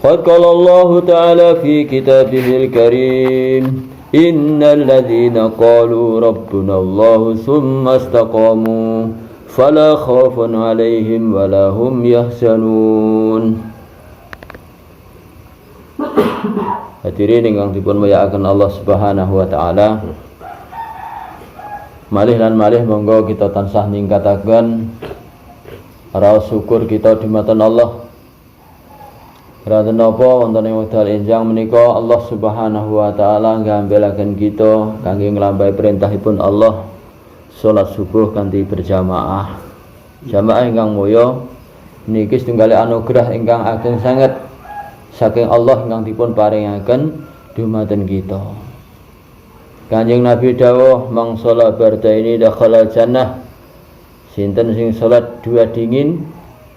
Qad qala Allah Ta'ala fi kitabihil karim, innal ladzina qalu rabbuna Allah tsumma istaqamu fala khaufun 'alaihim wala hum yahzanun. Hadirin ingkang dipun mulyakaken Allah Subhanahu wa taala. Malih lan malih monggo kita tansah ningkataken rasa syukur kita dumateng Allah. Ranten napa wonten ing wekdal enjang menika Allah Subhanahu wa taala nggambelaken kita kangge nglampahi perintahipun Allah salat subuh kanthi berjamaah. Jamaah ingkang mulya niki setunggal anugerah ingkang ageng sanget saking Allah ingkang dipun paringaken dumateng kita. Kanjeng Nabi dawuh mang salat bardaini dakhala jannah. Sinten sing salat dua dingin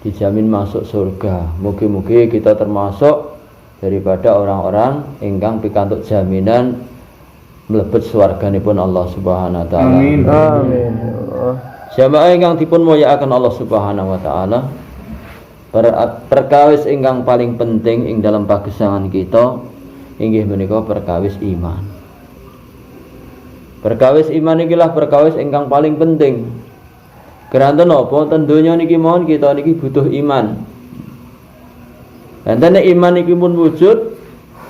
dijamin masuk surga. Mugi-mugi kita termasuk daripada orang-orang ingkang pikantuk jaminan mlebet swarganipun Allah Subhanahu wa taala. Amin. Amin. Jamaah ingkang dipun mulyakaken Allah Subhanahu wa taala, perkawis ingkang paling penting ing dalam pagesangan kita inggih menika perkawis iman. Perkawis iman ikilah perkawis ingkang paling penting. Keranten napa wonten donya niki mawon kita niki butuh iman. Enten iman niki pun wujud,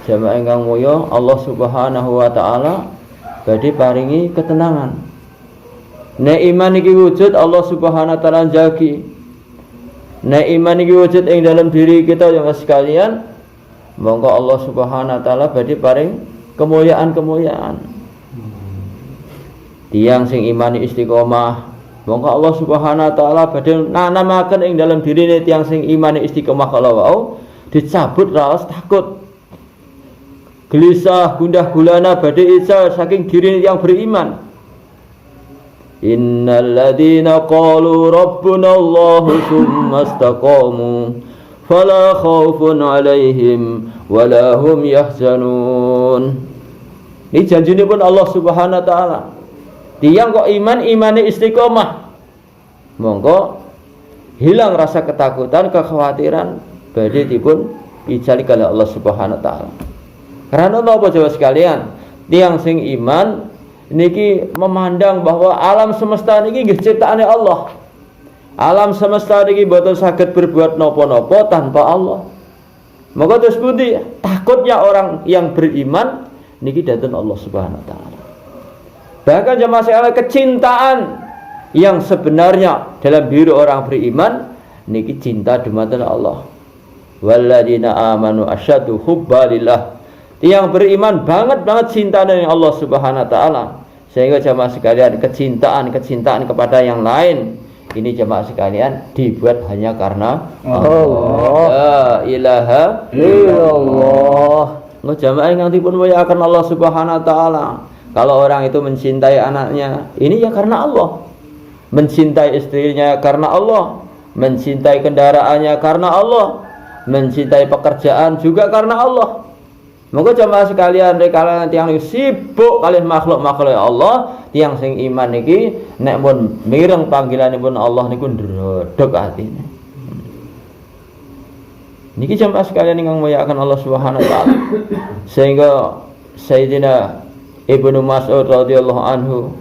jamaah ingkang mulya Allah Subhanahu wa taala badhe paringi ketenangan. Nek iman niki wujud Allah Subhanahu wa taala jagi. Nek iman niki wujud ing dalam diri kita jamaah sekalian, monggo Allah Subhanahu wa taala badhe paring kemuliaan-kemuliaan. Tiang sing imani istiqomah, monggo Allah Subhanahu wa taala badhe nanamaken ing dalam dirine tiyang sing imane istiqomah kala wau dicabut raos takut. Gelisah gundah gulana badhe isa saking dirine yang beriman. Innal ladzina qalu rabbuna Allah tsumma istaqamu fala khaufun 'alaihim wala hum yahzanun. Ini janjinipun Allah Subhanahu wa taala. Tiyang kok imane istiqomah, monggo hilang rasa ketakutan, kekhawatiran badhe dipun ijali kali Allah Subhanahu wa taala. Karena napa Jawa sekalian, tiyang sing iman niki memandang bahwa alam semesta niki nggih ciptaane Allah. Alam semesta niki boten saged berbuat napa-napa tanpa Allah. Maka terus pundi takutnya orang yang beriman niki dhateng Allah Subhanahu wa taala. Bahkan jemaah sekalian kecintaan yang sebenarnya dalam diri orang beriman niki cinta dumateng Allah. Walladzina amanu asyaddu hubbalillah. Yang beriman banget cinta dengan Allah Subhanahu wa taala. Sehingga jemaah sekalian kecintaan kepada yang lain ini jemaah sekalian dibuat hanya karena Allah. La ilaha illallah. Jemaah yang dipun muliakan Allah Subhanahu wa taala. Kalau orang itu mencintai anaknya, ini ya karena Allah. Mencintai istrinya karena Allah. Mencintai kendaraannya karena Allah. Mencintai pekerjaan juga karena Allah. Moga jamaah sekalian rekalan tiyang sibuk kalih makhluk-makhluk Allah, tiyang sing iman niki nek mun mireng panggilanipun Allah niku ndrodhok atine. Niki jamaah sekalian ingkang muliakan Allah Subhanahu wa taala. Sehingga Sayyidina Ibnu Mas'ud radhiyallahu anhu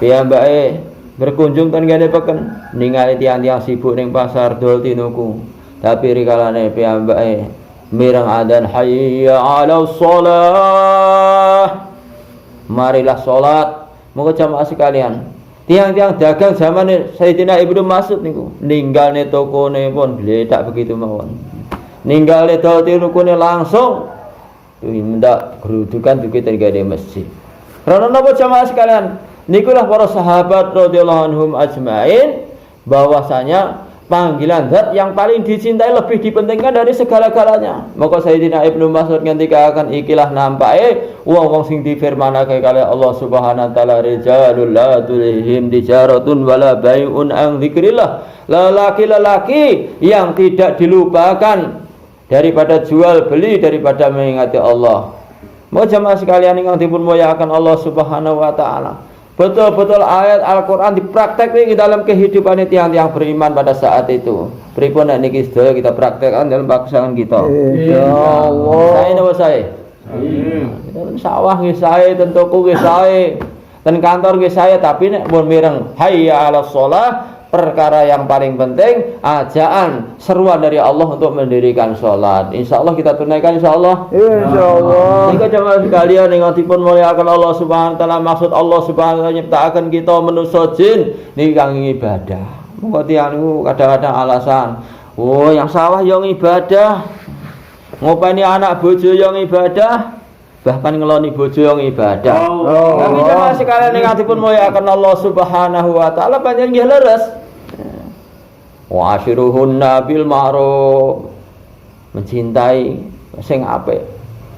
piyambake berkunjung ten kene peken ningali tiyang-tiyang sibuk ning pasar dol tinuku. Tapi rikalane piyambake mireng adzan hayya 'alas shalah. Marilah salat. Moga jamaah sekalian. Tiang-tiang dagang zaman Sayyidina Ibnu Mas'ud niku ninggalne tokone pun bledak begitu mawon. Ninggalne dol tinukune langsung minta gerudukan dugi tenggane masjid. Karena napa jamaah sekalian? Nikulah para sahabat radhiyallahu anhum ajmain bahwasanya panggilan zat yang paling dicintai lebih dipentingkan dari segala-galanya. Maka Sayyidina Ibnu Mas'ud ngendika akan ikilah nampake wong-wong sing difirmanake kali Allah Subhanahu wa taala rijalul la tulihim tijaratun wala bai'un an dzikrillah. Lelaki-lelaki yang tidak dilupakan daripada jual beli daripada mengingati Allah. Mau jamaah sekalian yang dipun muliakan Allah Subhanahu wa taala. betul-betul ayat Al-Qur'an dipraktekkan di dalam kehidupan tiang-tiang beriman pada saat itu. Pripun nek niki sedaya kita praktekkan dalam pasangan kita. Insyaallah. Saya napa saya? Sawah nggih saya, tentuku nggih saya. Dan kantor nggih saya, tapi nek mun mireng hayya 'alas shalah, perkara yang paling penting ajaan seruan dari Allah untuk mendirikan sholat. Insyaallah kita tunaikan insyaallah. Insyaallah. Nika jamaah sekalian ingkang muliakan Allah Subhanahu wa taala, maksud Allah Subhanahu wa taala nyiptakaken kita manusa jin niki kangge ibadah. Monggo tiyang niku kadang-kadang alasan, "Oh, yang sawah yang ibadah. Ngopeni anak bojo yang ibadah." Bahkan ngeloni bojo yang ibadah. Tapi jamaah sekalian ingkang muliakan Allah Subhanahu wa taala panjenengan nggih leres. Wa ashiruhunna bil ma'ruf, mencintai sing apik.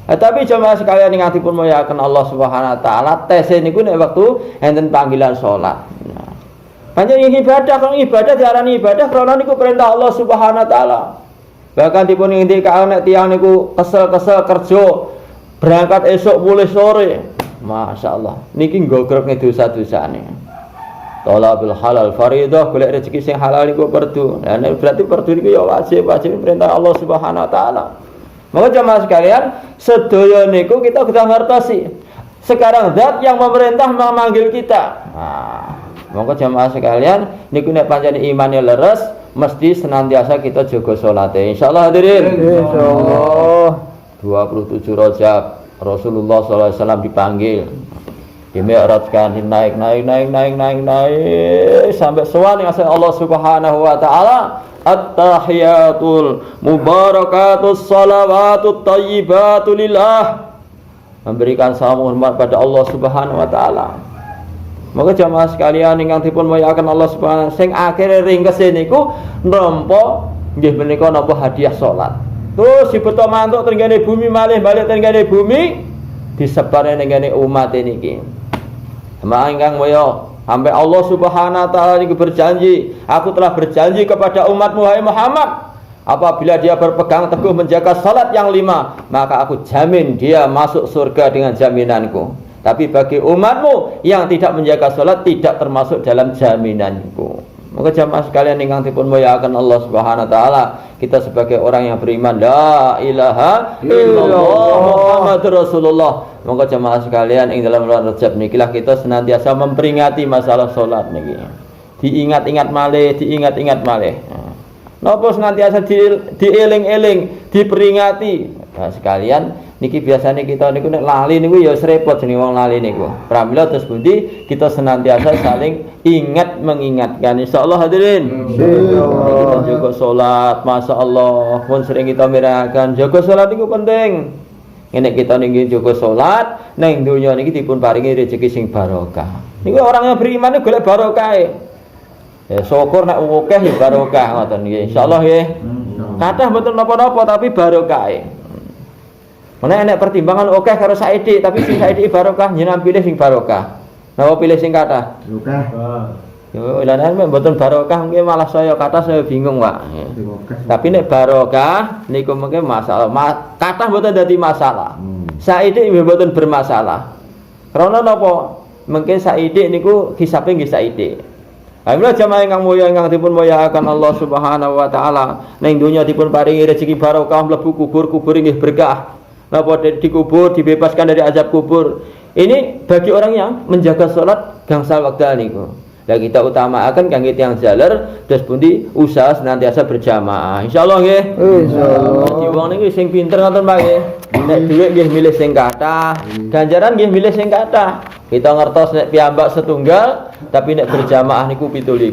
Tapi jamaah sekalian ingkang dipun muliakan Allah Subhanahu wa taala, tes niku nek wektu enten panggilan salat. Nah, panjenengan ibadah, kang ibadah diarani ibadah karena niku perintah Allah Subhanahu wa taala. Bahkan dipun ngendikaken nek tiyang niku kesel-kesel kerja berangkat esok mulai sore. Masyaallah, niki nggogrokne dosa-dosane. Thalabul halal faridah, golek rezeki sing halal niku perdu. Nah, berarti perdu niku ya wajib perintah Allah Subhanahu wa taala. Maka jamaah sekalian, sedaya niku kita ngertosi. Sekarang zat yang memerintah memanggil kita. Nah, maka jamaah sekalian, niku nek pancen imane leres, mesti senantiasa kita jaga salate. Insyaallah hadirin. Insyaallah. 27 Rajab Rasulullah sallallahu alaihi wasallam dipanggil. Dimi'rajkan naik sampai sowan yang Allah Subhanahu wa taala. At-tahiyatul mubarakatus salawatut thayyibatu lillah, memberikan salam hormat pada Allah Subhanahu wa taala. Maka jamaah sekalian ingkang dipun muliakan Allah Subhanahu sing akhire ringkes niku nampa nggih menika napa hadiah salat. Terus dibeto mantuk tenggene bumi malih balik tenggene bumi disebar tenggene umat niki. Jamaah ingkang mulya, sampai Allah Subhanahu wa taala niku berjanji, aku telah berjanji kepada umatmu hai Muhammad, apabila dia berpegang teguh menjaga salat yang 5, maka aku jamin dia masuk surga dengan jaminanku. Tapi bagi umatmu yang tidak menjaga salat tidak termasuk dalam jaminanku. Maka jamaah sekalian ingkang dipun muliakan Allah Subhanahu wa taala, kita sebagai orang yang beriman la ilaha illallah Muhammadur Rasulullah. Maka jamaah sekalian ing dalam bulan Rajab nikilah kita senantiasa memperingati masalah salat niki. Diingat-ingat malih. Napa senantiasa dieling-eling, diperingati. Nah, sekalian niki biasanya kita niku nek lali niku ya srepot jenenge wong lali niku. Pramila terus pundi kita senantiasa saling ingat mengingatkan. Insyaallah hadirin. Insyaallah. Kita jaga salat, masyaallah. Pun sering kita mirakan jaga salat niku penting. Nek kita niki jaga salat, nang donya niki dipun paringi rezeki sing barokah. Niku orang yang beriman niku golek barokah. Ya syukur nek akeh ya barokah ngoten nggih. Insyaallah nggih. Kathah mboten napa-napa tapi barokah. Mana enek pertimbangan oke karo saiki, tapi sing saiki barokah jenengan pilih sing barokah. Napa pilih sing kathah? Barokah. Yo lan mboten barokah mungkin malah saya kathah saya bingung, Pak. Tapi nek barokah niku mungkin masalah. Kathah mboten dadi masalah. Saiki mboten bermasalah. Karena napa? Mungkin saiki niku hisabe nggih saiki. Alhamdulillah jamaah ingkang mulya ingkang dipun mulyakaken Allah Subhanahu wa taala. Ning donya dipun paringi rezeki barokah mlebu kubur nggih berkah. Napa dikubur dibebaskan dari azab kubur. Ini bagi orang yang menjaga salat gangsal wekdal niku. Lah kita utamakan kangge tiyang jaler terus pundi usaha senantiasa berjamaah. Insyaallah nggih. Insyaallah. Dadi wong niku sing pinter ngoten Pak nggih. Nek dhuwit nggih milih sing kathah, ganjaran nggih milih sing kathah. Kita ngertos nek piyambak setunggal, tapi nek berjamaah niku 17.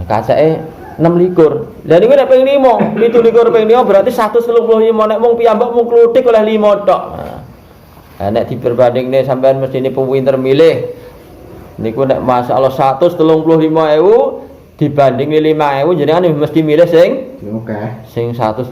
Kacake 26. Lah niku nek ping 5, 17 ping 5 berarti 135 nek mung piyambak mung kluthik oleh 5 tok. Nah, nek diperbandingne sampean mestine pinter milih. Niku nek masyaallah 135.000 dibanding 5.000 jenengan mesti milih sing akeh. Sing 135.000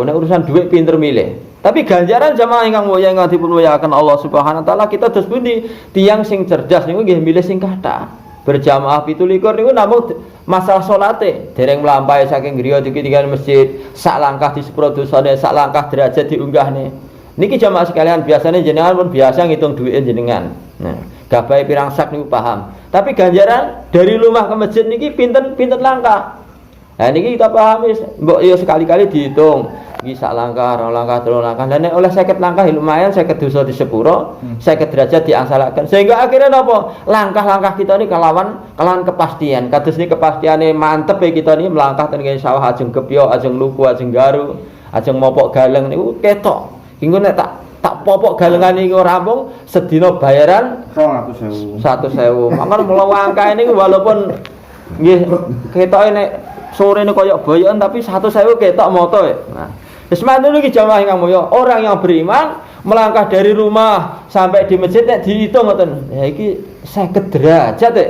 nek urusan duit pinter milih. Tapi ganjaran jamaah ingkang mulya ingkang dipun mulyakaken Allah Subhanahu wa taala kita terus pundi tiyang sing cerdas niku nggih milih sing kathah. Berjamaah 17 niku namung masalah salate dereng mlampahi saking griya ditinggal masjid sak langkah disepuro dosane sak langkah derajat diunggahne. Niki jamaah sekalian biasanya jenengan pun biasa ngitung duit jenengan. Nah, gabahe pirang sak niku paham. Tapi ganjaran dari rumah ke masjid niki pinten langkah. Nah niki kita pahami, mbok yo sekali-kali dihitung. Iki sak langkah, 2 langkah, 3 langkah. Lah nek oleh 50 langkah lumayan 50 dosa di sepuro, 50 derajat diangsalaken. Sehingga akhirnya napa? Langkah-langkah kita ini kelawan kepastian. Kados niki kepastiane mantep ya kita ini melangkah ten kene sawah ajeng kepyo, ajeng luku, ajeng garu, ajeng mopok galeng niku ketok. Engko nek tak popok galengan niku rampung sedina bayaran 100.000. 100.000. Mangkon mulo angka ini walaupun nggih ketoke nek sore ini koyok boyokan tapi 100.000 ketok moto ya. Nah, semangat dulu jamaah yang mulya, orang yang beriman melangkah dari rumah sampai di masjid nek dihitung ngoten. Ya iki 50 derajat ya.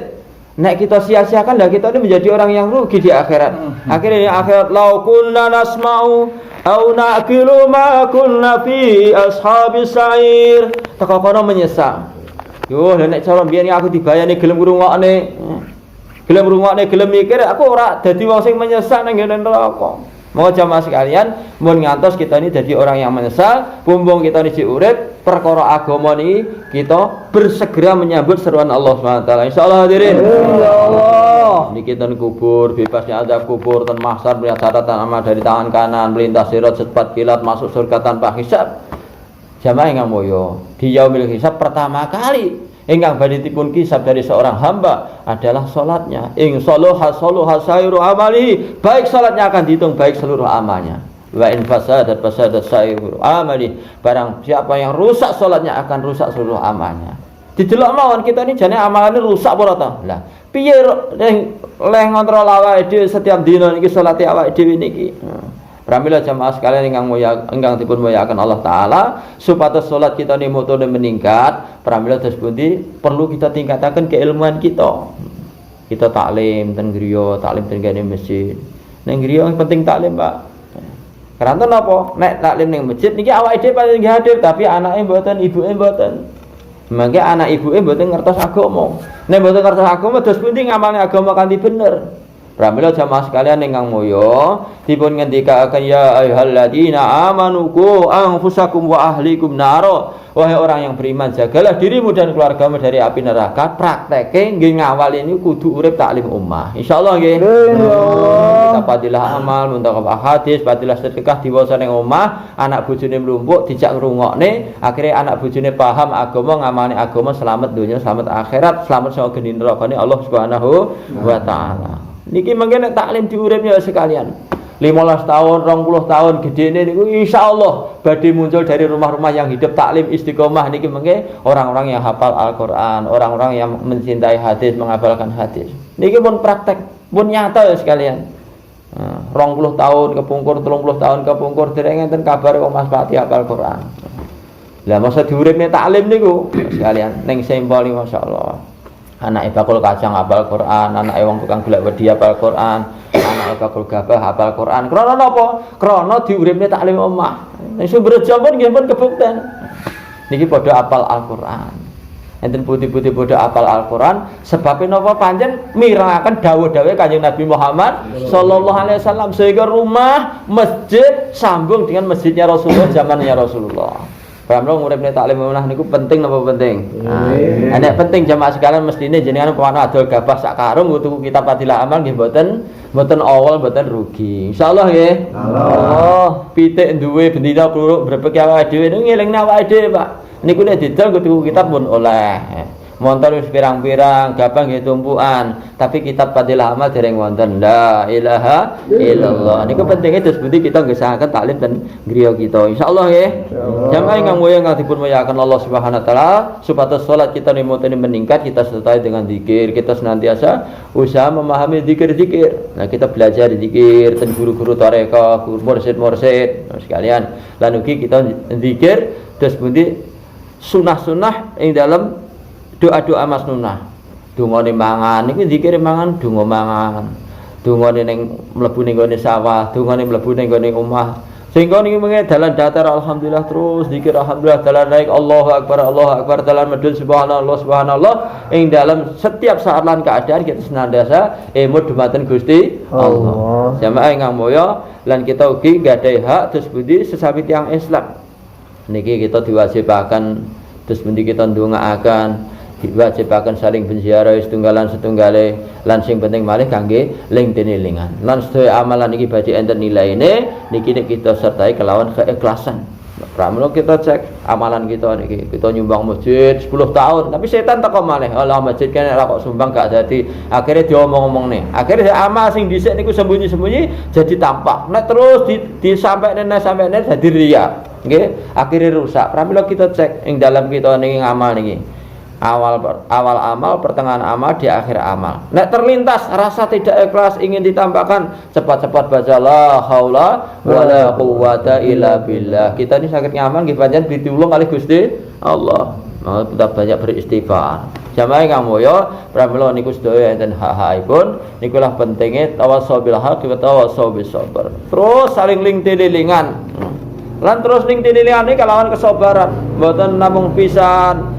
Nek kita sia-siakan lah kita ini menjadi orang yang rugi di akhirat. Akhirnya di akhirat lau kunna nasma'u au naqilu ma kunna fi ashabis sa'ir. Teko kono menyesal. Yo nek cara mbiyen aku dibayani gelem ngrungokne. Gelem ngrungokne, gelem mikir, aku ora dadi wong sing menyesal nang ngene neraka. Mau jamaah sekalian, mun ngantos kita ini jadi orang yang menyesal, bumbung kita ini urip perkara agama ini kita bersegera menyambut seruan Allah SWT. Insyaallah hadirin. Insyaallah. Niki ten kubur, bebasnya azab kubur, ten mahsyar melihat catatan amal dari tangan kanan, melintas sirat secepat kilat masuk surga tanpa hisab. Jamaah yang mulya, di yaumil hisab pertama kali ingkang badhe dipun kisab dari seorang hamba adalah salatnya. In salaha sairu amali, baik salatnya akan dihitung baik seluruh amalnya. Wa in fasadat sairu amali, barang siapa yang rusak salatnya akan rusak seluruh amalnya. Didelok mawon kita ini jane amalane rusak apa ora ta? Lah, piye leh ngontrol awake dhewe setiap dina niki salate awake dhewe niki. Pramila jamaah sekalian ingkang dipun mulyakaken Allah Ta'ala, supados salat kita ini mutune meningkat, pramila terus pundi perlu kita tingkataken keilmuan kita. Kita taklim ten griya, taklim ten gene masjid. Ning griya penting taklim, Pak. Keranten napa? Nek taklim ning masjid niki awake dhewe paling hadir, tapi anake mboten, ibuke mboten. Mangke anak ibuke mboten ngertos agama. Nek mboten ngertos agama terus pundi ngamalne agama kanthi bener. Pramila jamaah sekalian ingkang mulya, dipun ngendikaken ya ayyuhalladzina amanu qu anfusakum wa ahlikum naro. Wahai orang yang beriman, jagalah dirimu dan keluargamu dari api neraka. Prakteke nggih ngawali ini kudu urip taklim ummah. Insyaallah nggih. Kita padilah amal, muntakab hadis, padilah sedekah diwasa ning omah, anak bojone mlumpuk dijak ngrungokne, akhirnya anak bojone paham agama, ngamani agama, selamat dunia, selamat akhirat, selamat saka geni nerakane Allah Subhanahu wa taala. Niki mangke nek taklim diuripnya sekalian. 15 tahun, 20 tahun gedene niku insyaallah badhe muncul dari rumah-rumah yang hidup taklim istiqomah niki mangke orang-orang yang hafal Al-Qur'an, orang-orang yang mencintai hadis, menghafalkan hadis. Niki pun praktek, pun nyata ya sekalian. 20 tahun kepungkur, 30 tahun kepungkur dereng enten kabar kok Mas Pati hafal Qur'an. Lah masa diuripne taklim niku sekalian ning sempol masyaallah. Anake bakul kacang hafal Quran, anake wong tukang golek wedi hafal Quran, anake bakul gabah hafal Quran. Krana napa? Krana diuripne taklim omah. Nek sumber jampun nggih pun kebukten. Niki padha hafal Al-Qur'an. Enten putih-putih padha hafal Al-Qur'an, sebab napa pancen mirengaken dawuh-dawuh Kanjeng Nabi Muhammad sallallahu alaihi wasallam sehingga rumah masjid sambung dengan masjidnya Rasulullah zamannya Rasulullah. Pramila nguripne taklim omah niku penting napa penting? Nah, nek penting jamaah sekalian mestine jenengan pawana adol gabah sak karung tuku kitab Fadilah Amal nggih mboten awal mboten rugi. Insyaallah nggih. Allah pitik duwe bendina kluruk brebek awake dhewe niku ngelingne awake dhewe, Pak. Niku nek didol tuku kitab pun oleh. Montor wis pirang-pirang, gabah nggih tumpukan, tapi kitab Fadilah Amal dereng wonten. La ilaha illallah. Niku pentinge terus pundi kita ngesahaken taklim ten griya kita. Insyaallah nggih. Jamaah ingkang mulya ingkang dipun mulyakaken Allah Subhanahu wa taala, supados salat kita nimutune meningkat, kita sertai dengan zikir, kita senantiasa usaha memahami zikir-zikir. Nah, kita belajar zikir ten guru-guru tarekah, guru mursyid-mursyid sekalian. Lan ugi kita zikir terus pundi sunah-sunah ing dalam doa-doa masnunah. Dungane mangan niki zikir mangan, donga mangan. Dungane ning mlebu ning gone sawah, dungane mlebu ning gone omah. Sehingga niki mengke dalan datar alhamdulillah terus zikir alhamdulillah, dalan naik Allahu akbar, dalan medun subhanallah subhanallah. Ing dalam setiap saat lan keadaan kita senantiasa emut dumateng Gusti Allah. Jamaah ingkang mulya lan kita ugi gadhahi hak terus budi sesami tiyang Islam. Niki kita diwajibaken terus pundi kita ndongaaken diwajibaken saling berziarah setunggalan setunggale lan sing penting malih kangge ling tinilingan lan sedaya amalan iki badhe enten nilaine niki kita sertai kelawan keikhlasan. Pramila kita cek amalan kita niki kita nyumbang masjid 10 tahun tapi setan teko malih Allah masjid kene kok sumbang gak dadi akhirnya diomong-omong nih akhirnya amal sing dhisik niku sembunyi-sembunyi jadi tampak nek terus disampaikne dadi riya nggih akhirnya rusak. Pramila kita cek ing dalam kita niki ngamal niki awal amal, pertengahan amal, di akhir amal. Nek terlintas rasa tidak ikhlas ingin ditambahkan cepat-cepat baca la haula wala quwata illa billah. Kita ini sakit ngamal nggih pancen ditulung kali Gusti Allah. Mau tetap banyak beristighfar. Jamaah kang mulya, pramila niku sedaya enten hak-hakipun, niku lah pentinge tawassul bil haqq wa tawassul bis sabr. Terus saling ling-tililingan. Lan terus ling-tililingan iki kalawan kesabaran, mboten namung pisan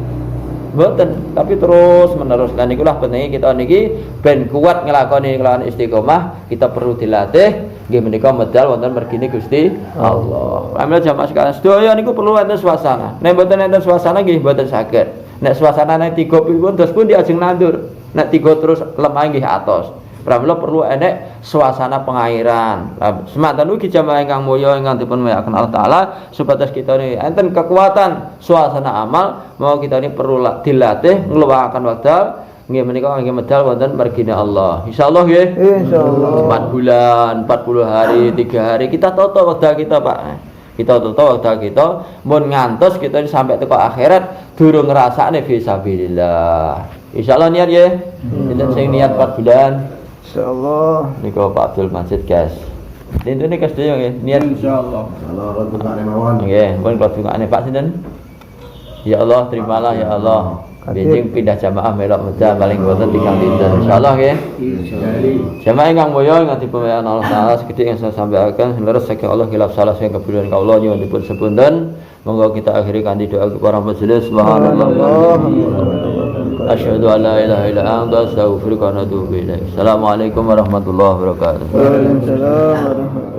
mboten tapi terus meneruskan ikulah pentingnya kita niki ben kuat ngelakoni kelawan istiqomah kita perlu dilatih nggih menika medal wonten mergine Gusti Allah. Pamela jamaah sekalian sedaya niku perlu enten suasana. Nek mboten enten suasana nggih mboten saged. Nek suasanane tiga pun terus pun diajeng nandur. Nek tiga terus lemah nggih atos. Pramila perlu enek suasana pengairan. Semanten ugi jamaah ingkang mulya ingkang dipun mulyakaken Allah taala supados kita ini enten kekuatan suasana amal mau kita ini perlu dilatih ngluwakaken wekdal nggih menika nggih medal wonten margine Allah. Insyaallah nggih. Insyaallah. 4 bulan, 40 hari, 3 hari kita toto wekdal kita, Pak. Kita toto wekdal kita mun ngantos kita ini sampai teko akhirat durung ngrasakne fisabilillah. Insyaallah niat nggih. Kita sing niat 4 bulan. Insyaallah. Niku Pak Abdul Majid, guys. Ini kas dhewe nggih, niat insyaallah. Allah rutungane mawon. Nggih, pun rutungane Pak sinten? Ya Allah, terimalah ya Allah. Benjing pindah jamaah melok medal paling boten tigang dinten. Insyaallah nggih. Insyaallah. Jamaah ingkang mulya ingkang dipun Allah taala sekedhik yang saya sampaikan leres saking Allah khilaf salah sing kebulan kawula nyuwun dipun sepunten. Monggo kita akhiri kanthi doa kepada majelis. Subhanallah. Asyhadu an la ilaha illa anta astaghfiruka wa atubu ilaik. Assalamualaikum warahmatullahi wabarakatuh. Waalaikumsalam warahmatullahi wabarakatuh.